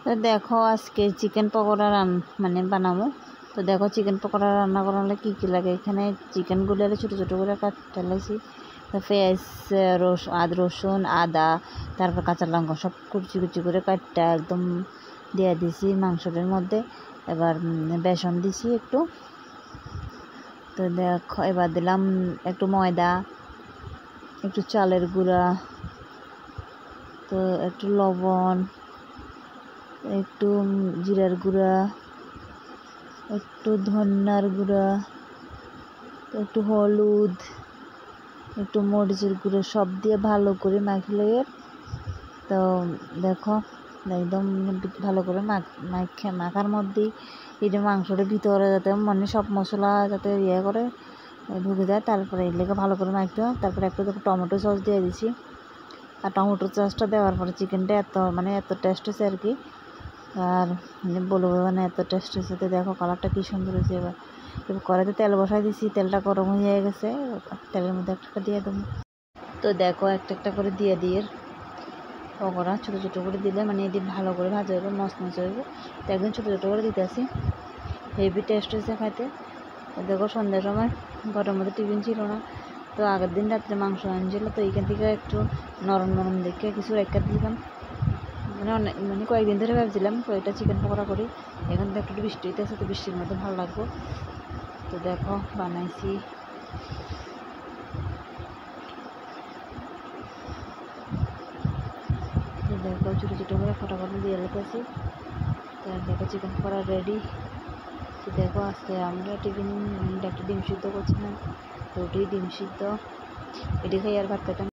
তো দেখো আজকে চিকেন পকোড়া মানে বানাবো। তো দেখো চিকেন পকোড়া রান্না করালে কী কী লাগে। এখানে চিকেনগুলো ছোটো ছোটো করে কাটতে লাগছি। পেঁয়াজ, রসুন, আদা, তারপর কাঁচা লঙ্কা সব কুচি কুচি করে কাটটা একদম দিয়ে দিছি মাংসটার মধ্যে। এবার বেসন দিছি একটু। তো দেখো এবার দিলাম একটু ময়দা, একটু চালের গুঁড়া, তো একটু লবণ, একটু জিরার গুঁড়া, একটু ধনিয়ার গুঁড়া, একটু হলুদ, একটু মরিচের গুঁড়ো সব দিয়ে ভালো করে মাখলে। তো দেখো একদম ভালো করে মাখার মধ্যেই এটা মাংসটা ভিতরে যাতে মানে সব মশলা যাতে করে ঢুকে যায়। তারপরে এর লেগে ভালো করে মাখতে হয়। তারপরে একটু টমেটো সস দিয়ে দিছি। আর টমেটো সসটা দেওয়ার পরে চিকেনটা এত টেস্ট হয়েছে আর কি। আর বলবো এত টেস্ট হয়েছে। তো দেখো কালারটা কী সুন্দর হয়েছে। এবার কড়াইতে তেল বসাই দিছি, তেলটা গরম হয়ে গেছে। তেলের মধ্যে একটা দিয়ে দেবো। তো দেখো একটা করে দিয়ে পকোড়া ছোটো ছোটো করে দিলে মানে এটি ভালো করে ভাজা হবে, মচমচে হবে। তো একদম ছোটো ছোটো করে দিতে আসি, হেভি টেস্ট হয়েছে খাইতে। দেখো সন্ধ্যার সময় ঘরের মধ্যে টিফিন ছিল না, তো আগের দিন রাত্রে মাংস আনছিল। তো এইখান থেকে একটু নরম নরম দেখে কিছু রেখে দিলাম। মানে কয়েকদিন ধরে ভাবছিলাম কয়েকটা চিকেন পকোড়া করি। এখন তো একটু বৃষ্টি হইতেছে, তো বৃষ্টির মধ্যে ভালো লাগবে। তো দেখো বানাইছি। তো দেখো ছোটো ছোটো করে ফটাফট দিয়ে রেখেছি। তো দেখো চিকেন পকোড়া রেডি। তো দেখো আজকে আমরা টিফিন একটা ডিম সিদ্ধ করছিলাম, রুটি ডিম সিদ্ধ, এটি খাই আর ভাত খেতাম।